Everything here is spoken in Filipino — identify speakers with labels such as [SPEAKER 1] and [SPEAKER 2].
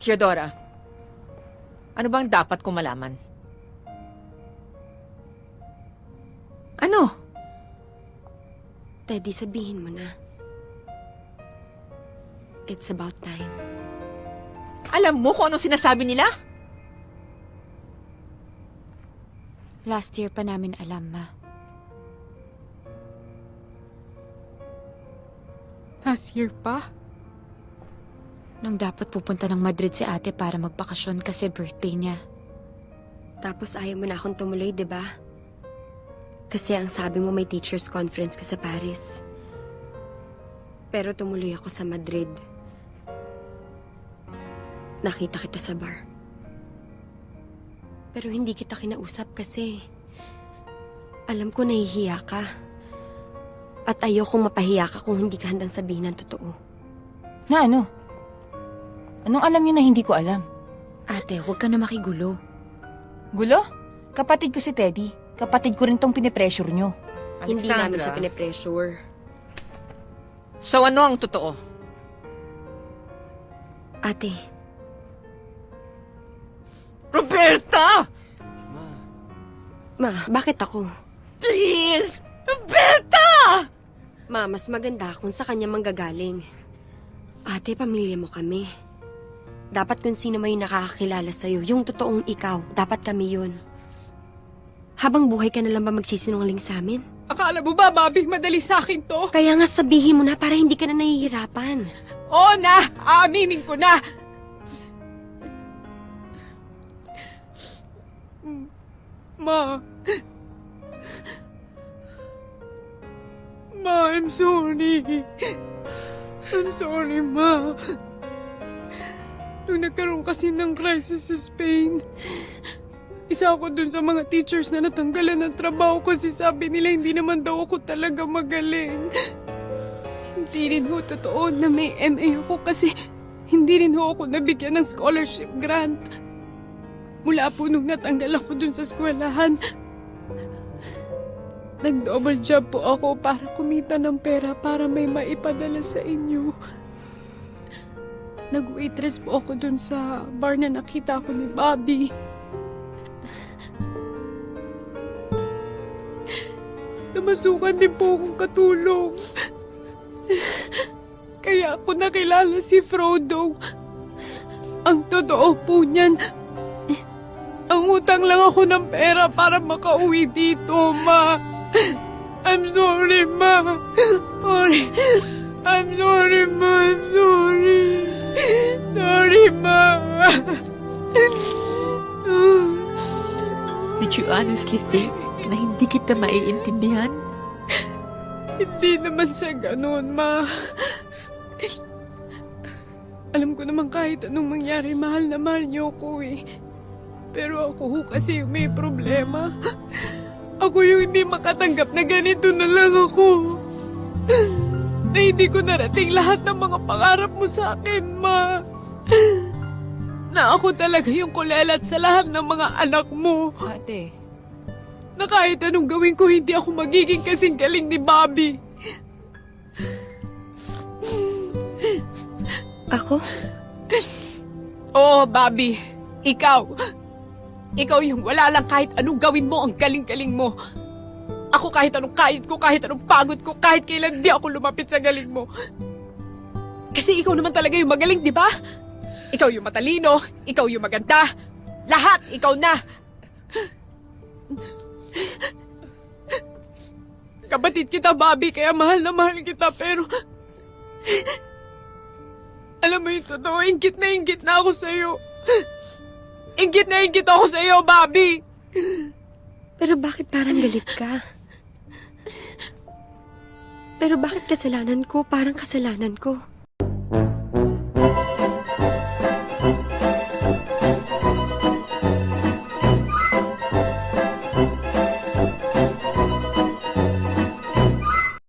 [SPEAKER 1] Theodora, ano bang dapat kong malaman? Ano?
[SPEAKER 2] Teddy, sabihin mo na. It's about time.
[SPEAKER 1] Alam mo kung anong sinasabi nila?
[SPEAKER 3] Last year pa namin alam, Ma.
[SPEAKER 4] Last year pa?
[SPEAKER 3] Nung dapat pupunta ng Madrid si ate para magbakasyon kasi birthday niya.
[SPEAKER 2] Tapos ayaw mo na akong tumuloy, di ba? Kasi ang sabi mo may teacher's conference ka sa Paris. Pero tumuloy ako sa Madrid. Nakita kita sa bar. Pero hindi kita kinausap kasi alam ko nahihiya ka. At ayokong mapahiya ka kung hindi ka handang sabihin ng totoo.
[SPEAKER 5] Na ano? Anong alam niyo na hindi ko alam?
[SPEAKER 3] Ate, huwag ka na makigulo.
[SPEAKER 5] Gulo? Kapatid ko si Teddy. Kapatid ko rin tong pinipressure nyo.
[SPEAKER 2] Hindi namin siya pinipressure.
[SPEAKER 1] So ano ang totoo?
[SPEAKER 2] Ate,
[SPEAKER 1] Roberta!
[SPEAKER 2] Ma, bakit ako?
[SPEAKER 1] Please! Roberta!
[SPEAKER 2] Ma, mas maganda kung sa kanya manggagaling. Ate, pamilya mo kami. Dapat kung sino may nakakakilala sa'yo, yung totoong ikaw, dapat kami yun. Habang buhay ka na lang ba magsisinungaling sa amin?
[SPEAKER 4] Akala mo ba, Bobby, madali sa akin to?
[SPEAKER 2] Kaya nga sabihin mo na para hindi ka na nahihirapan.
[SPEAKER 4] Oo na! Aaminin ko na! Ma. Ma, I'm sorry. I'm sorry, Ma. Nung nagkaroon kasi ng crisis sa Spain, isa ako dun sa mga teachers na natanggalan ng trabaho kasi sabi nila hindi naman daw ako talaga magaling. Hindi rin ho totoo na may MA ako kasi hindi rin ho ako nabigyan ng scholarship grant. Mula po nung natanggal ako dun sa eskwelahan, nag-double job po ako para kumita ng pera para may maipadala sa inyo. Nag-waitress po ako dun sa bar na nakita ko ni Bobby. Namasukan din po akong katulong. Kaya ako nakilala si Frodo. Ang totoo po niyan, ang utang lang ako ng pera para makauwi dito, Ma. I'm sorry, Ma. Sorry. I'm sorry, Ma. I'm sorry. Sorry, Ma.
[SPEAKER 6] Did you honestly think na hindi kita maiintindihan?
[SPEAKER 4] Hindi naman sa ganun, Ma. Alam ko naman kahit anong mangyari, mahal na mahal niyo ako eh. Pero ako ho kasi may problema. Ako yung hindi makatanggap na ganito na lang ako. Na hindi ko narating lahat ng mga pangarap mo sa akin, Ma. Na ako talaga yung kulelat sa lahat ng mga anak mo.
[SPEAKER 5] Ate,
[SPEAKER 4] Na kahit anong gawin ko, hindi ako magiging kasing galing ni Bobby.
[SPEAKER 2] Ako?
[SPEAKER 4] Oo, Bobby. Ikaw. Ikaw yung wala lang kahit anong gawin mo, ang galing-galing mo. Ako kahit anong kayod ko, kahit anong pagod ko, kahit kailan di ako lumapit sa galing mo. Kasi ikaw naman talaga yung magaling, di ba? Ikaw yung matalino, ikaw yung maganda. Lahat, ikaw na. Kapatid kita, Bobby, kaya mahal na mahal kita, pero... Alam mo yung totoo, inggit na ako sa'yo. Inggit na inggit ako sa'yo, Bobby.
[SPEAKER 2] Pero bakit parang galit ka? Pero bakit kasalanan ko? Parang kasalanan ko.